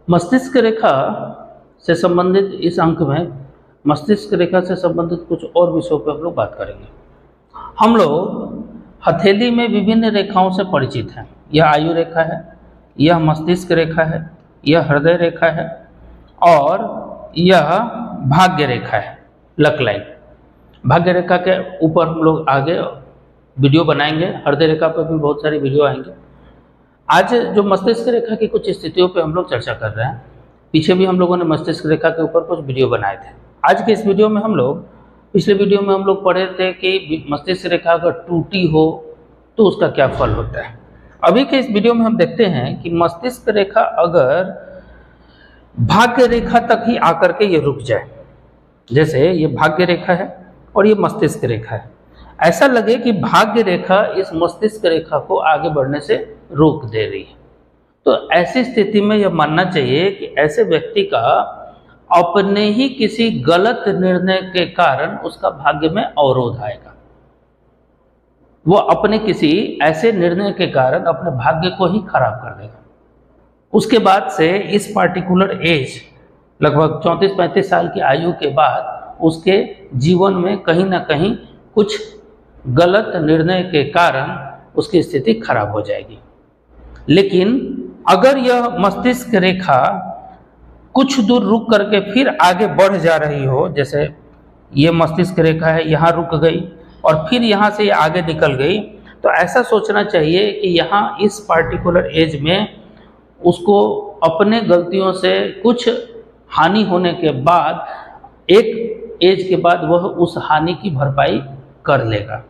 मस्तिष्क रेखा से संबंधित इस अंक में मस्तिष्क रेखा से संबंधित कुछ और विषयों पर हम लोग बात करेंगे। हम लोग हथेली में विभिन्न रेखाओं से परिचित हैं। यह आयु रेखा है, यह मस्तिष्क रेखा है, यह हृदय रेखा है और यह भाग्य रेखा है, लक लाइन। भाग्य रेखा के ऊपर हम लोग आगे वीडियो बनाएंगे, हृदय रेखा पर भी बहुत सारी वीडियो आएंगे। आज जो मस्तिष्क रेखा की कुछ स्थितियों पे हम लोग चर्चा कर रहे हैं, पीछे भी हम लोगों ने मस्तिष्क रेखा के ऊपर कुछ वीडियो बनाए थे। आज के इस वीडियो में हम लोग, पिछले वीडियो में हम लोग पढ़े थे कि मस्तिष्क रेखा अगर टूटी हो तो उसका क्या फल होता है। अभी के इस वीडियो में हम देखते हैं कि मस्तिष्क रेखा अगर भाग्य रेखा तक ही आकर के ये रुक जाए, जैसे ये भाग्य रेखा है और ये मस्तिष्क रेखा है, ऐसा लगे कि भाग्य रेखा इस मस्तिष्क रेखा को आगे बढ़ने से रोक दे रही है, तो ऐसी स्थिति में यह मानना चाहिए कि ऐसे व्यक्ति का अपने ही किसी गलत निर्णय के कारण उसका भाग्य में अवरोध आएगा। वो अपने किसी ऐसे निर्णय के कारण अपने भाग्य को ही खराब कर देगा। उसके बाद से इस पार्टिकुलर एज, लगभग 34-35 साल की आयु के बाद उसके जीवन में कहीं ना कहीं कुछ गलत निर्णय के कारण उसकी स्थिति खराब हो जाएगी। लेकिन अगर यह मस्तिष्क रेखा कुछ दूर रुक करके फिर आगे बढ़ जा रही हो, जैसे ये मस्तिष्क रेखा है, यहाँ रुक गई और फिर यहाँ से आगे निकल गई, तो ऐसा सोचना चाहिए कि यहाँ इस पार्टिकुलर एज में उसको अपने गलतियों से कुछ हानि होने के बाद एक एज के बाद वह उस हानि की भरपाई कर लेगा।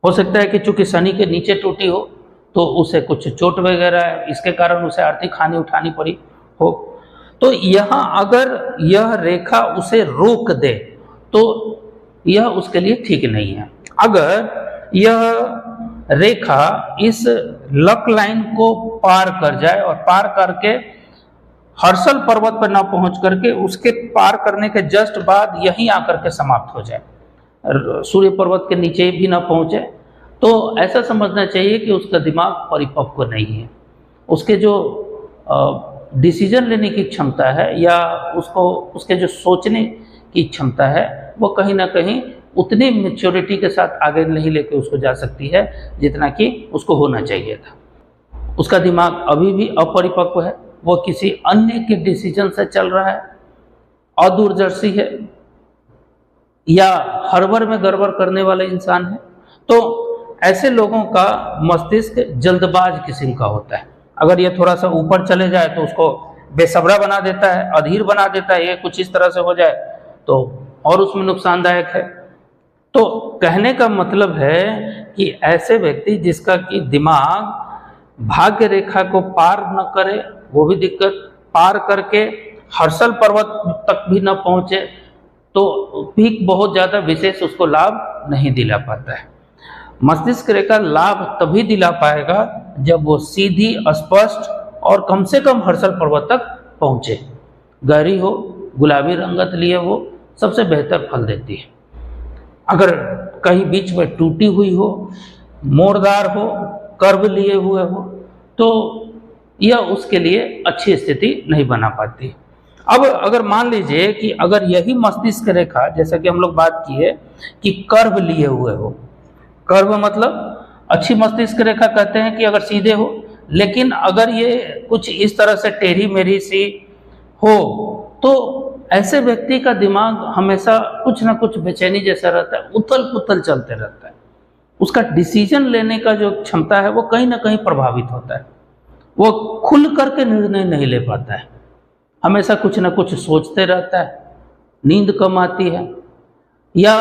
हो सकता है कि चूंकि शनि के नीचे टूटी हो तो उसे कुछ चोट वगैरह है, इसके कारण उसे आर्थिक हानि उठानी पड़ी हो, तो यहाँ अगर यह रेखा उसे रोक दे तो यह उसके लिए ठीक नहीं है। अगर यह रेखा इस लक लाइन को पार कर जाए और पार करके हर्षल पर्वत पर ना पहुंच करके उसके पार करने के जस्ट बाद यहीं आकर के समाप्त हो जाए, सूर्य पर्वत के नीचे भी ना पहुंचे, तो ऐसा समझना चाहिए कि उसका दिमाग परिपक्व नहीं है। उसके जो डिसीजन लेने की क्षमता है या उसके जो सोचने की क्षमता है वो कहीं ना कहीं उतनी मैच्योरिटी के साथ आगे नहीं लेके उसको जा सकती है जितना कि उसको होना चाहिए था। उसका दिमाग अभी भी अपरिपक्व है, वो किसी अन्य के डिसीजन से चल रहा है, अदूरदर्शी है या हड़बड़ में गड़बड़ करने वाला इंसान है। तो ऐसे लोगों का मस्तिष्क जल्दबाज किस्म का होता है। अगर ये थोड़ा सा ऊपर चले जाए तो उसको बेसब्रा बना देता है, अधीर बना देता है, ये कुछ इस तरह से हो जाए तो और उसमें नुकसानदायक है। तो कहने का मतलब है कि ऐसे व्यक्ति जिसका कि दिमाग भाग्य रेखा को पार न करे, वो भी दिक्कत, पार करके हर्षल पर्वत तक भी न पहुंचे तो भी बहुत ज़्यादा विशेष उसको लाभ नहीं दिला पाता है। मस्तिष्क रेखा लाभ तभी दिला पाएगा जब वो सीधी, स्पष्ट और कम से कम हर्षल पर्वत तक पहुंचे। गहरी हो, गुलाबी रंगत लिए हो, सबसे बेहतर फल देती है। अगर कहीं बीच में टूटी हुई हो, मोड़दार हो, कर्व लिए हुए हो, तो यह उसके लिए अच्छी स्थिति नहीं बना पाती। अब अगर मान लीजिए कि अगर यही मस्तिष्क रेखा, जैसा कि हम लोग बात की है कि कर्व लिए हुए हो, कर्व मतलब अच्छी मस्तिष्क रेखा कहते हैं कि अगर सीधे हो, लेकिन अगर ये कुछ इस तरह से टेढ़ी मेढ़ी सी हो तो ऐसे व्यक्ति का दिमाग हमेशा कुछ ना कुछ बेचैनी जैसा रहता है, उथल पुथल चलते रहता है। उसका डिसीजन लेने का जो क्षमता है वो कहीं ना कहीं प्रभावित होता है। वो खुल करके निर्णय नहीं ले पाता है, हमेशा कुछ ना कुछ सोचते रहता है, नींद कम आती है या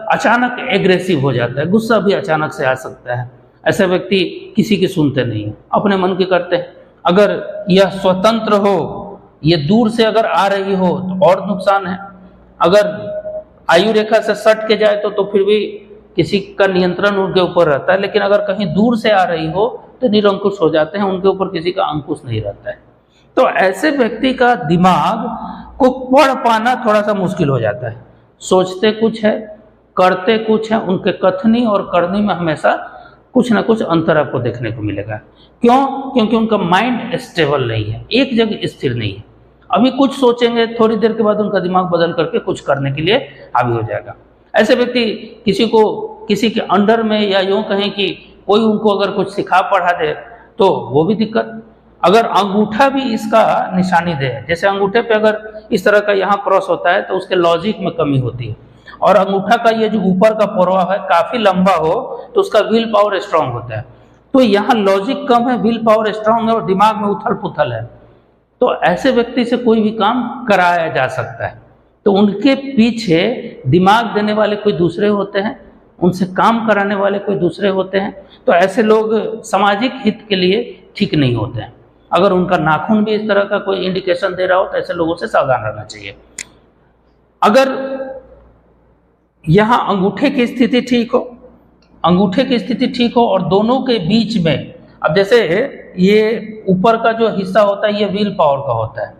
अचानक एग्रेसिव हो जाता है, गुस्सा भी अचानक से आ सकता है। ऐसे व्यक्ति किसी की सुनते नहीं हैं, अपने मन की करते हैं। अगर यह स्वतंत्र हो, ये दूर से अगर आ रही हो तो और नुकसान है। अगर आयु रेखा से सट के जाए तो फिर भी किसी का नियंत्रण उनके ऊपर रहता है, लेकिन अगर कहीं दूर से आ रही हो तो निरंकुश हो जाते हैं, उनके ऊपर किसी का अंकुश नहीं रहता है। तो ऐसे व्यक्ति का दिमाग को पढ़ पाना थोड़ा सा मुश्किल हो जाता है। सोचते कुछ है, करते कुछ है, उनके कथनी और करनी में हमेशा कुछ ना कुछ अंतर आपको देखने को मिलेगा। क्यों? क्योंकि उनका माइंड स्टेबल नहीं है, एक जगह स्थिर नहीं है। अभी कुछ सोचेंगे, थोड़ी देर के बाद उनका दिमाग बदल करके कुछ करने के लिए हावी हो जाएगा। ऐसे व्यक्ति किसी के अंडर में, या यूँ कहें कि कोई उनको अगर कुछ सिखा पढ़ा दे तो वो भी दिक्कत। अगर अंगूठा भी इसका निशानी दे, जैसे अंगूठे पे अगर इस तरह का यहाँ क्रॉस होता है तो उसके लॉजिक में कमी होती है, और अंगूठा का ये जो ऊपर का पोरवा है काफ़ी लंबा हो तो उसका विल पावर स्ट्रांग होता है। तो यहाँ लॉजिक कम है, विल पावर स्ट्रांग है और दिमाग में उथल पुथल है, तो ऐसे व्यक्ति से कोई भी काम कराया जा सकता है। तो उनके पीछे दिमाग देने वाले कोई दूसरे होते हैं, उनसे काम कराने वाले कोई दूसरे होते हैं। तो ऐसे लोग सामाजिक हित के लिए ठीक नहीं होते हैं। अगर उनका नाखून भी इस तरह का कोई इंडिकेशन दे रहा हो तो ऐसे लोगों से सावधान रहना चाहिए। अगर यहाँ अंगूठे की स्थिति ठीक हो और दोनों के बीच में, अब जैसे ये ऊपर का जो हिस्सा होता है ये विल पावर का होता है,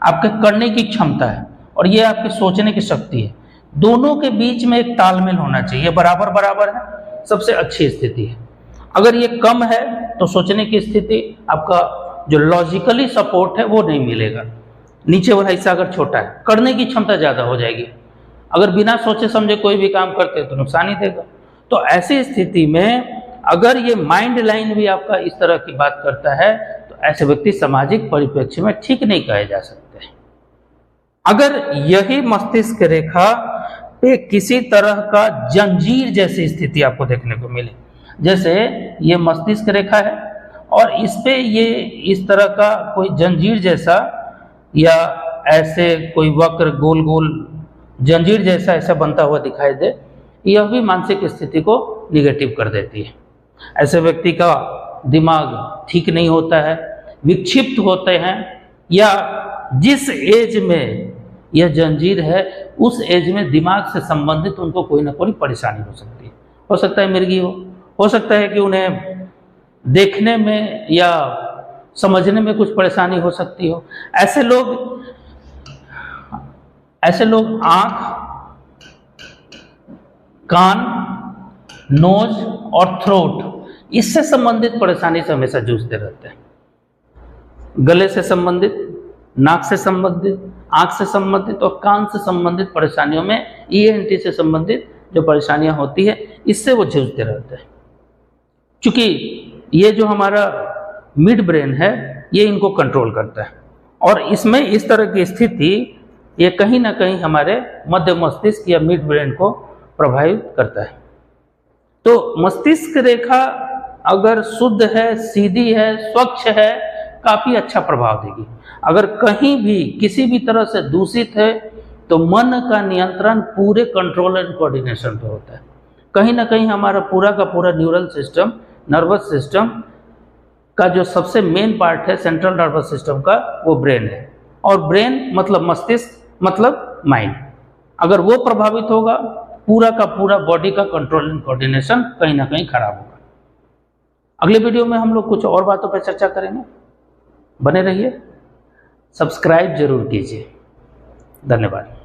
आपके करने की क्षमता है, और ये आपके सोचने की शक्ति है। दोनों के बीच में एक तालमेल होना चाहिए, बराबर बराबर है, सबसे अच्छी स्थिति है। अगर ये कम है तो सोचने की स्थिति, आपका जो लॉजिकली सपोर्ट है वो नहीं मिलेगा। नीचे वाला हिस्सा अगर छोटा है, करने की क्षमता ज़्यादा हो जाएगी। अगर बिना सोचे समझे कोई भी काम करते हैं तो नुकसान ही देगा। तो ऐसी स्थिति में अगर ये माइंड लाइन भी आपका इस तरह की बात करता है तो ऐसे व्यक्ति सामाजिक परिप्रेक्ष्य में ठीक नहीं कहे जा सकते। अगर यही मस्तिष्क रेखा पे किसी तरह का जंजीर जैसी स्थिति आपको देखने को मिले, जैसे ये मस्तिष्क रेखा है और इस पे ये इस तरह का कोई जंजीर जैसा, या ऐसे कोई वक्र गोल गोल जंजीर जैसा ऐसा बनता हुआ दिखाई दे, यह भी मानसिक स्थिति को निगेटिव कर देती है। ऐसे व्यक्ति का दिमाग ठीक नहीं होता है, विक्षिप्त होते हैं, या जिस एज में यह जंजीर है उस एज में दिमाग से संबंधित उनको कोई ना कोई परेशानी हो सकती है। हो सकता है मिर्गी हो सकता है कि उन्हें देखने में या समझने में कुछ परेशानी हो सकती हो। ऐसे लोग आँख, कान, नोज और थ्रोट, इससे संबंधित परेशानी से हमेशा जूझते रहते हैं। गले से संबंधित, नाक से संबंधित, आँख से संबंधित और कान से संबंधित परेशानियों में, ENT से संबंधित जो परेशानियां होती है इससे वो जूझते रहते हैं। क्योंकि ये जो हमारा मिड ब्रेन है ये इनको कंट्रोल करता है, और इसमें इस तरह की स्थिति ये कहीं ना कहीं हमारे मध्य मस्तिष्क या मिड ब्रेन को प्रभावित करता है। तो मस्तिष्क रेखा अगर शुद्ध है, सीधी है, स्वच्छ है, काफ़ी अच्छा प्रभाव देगी। अगर कहीं भी किसी भी तरह से दूषित है तो मन का नियंत्रण पूरे कंट्रोल एंड कोऑर्डिनेशन पे होता है। कहीं ना कहीं हमारा पूरा का पूरा न्यूरल सिस्टम, नर्वस सिस्टम का जो सबसे मेन पार्ट है सेंट्रल नर्वस सिस्टम का, वो ब्रेन है। और ब्रेन मतलब मस्तिष्क मतलब माइंड, अगर वो प्रभावित होगा पूरा का पूरा बॉडी का कंट्रोल एंड कोऑर्डिनेशन कहीं ना कहीं खराब होगा। अगले वीडियो में हम लोग कुछ और बातों पर चर्चा करेंगे। बने रहिए, सब्सक्राइब जरूर कीजिए। धन्यवाद।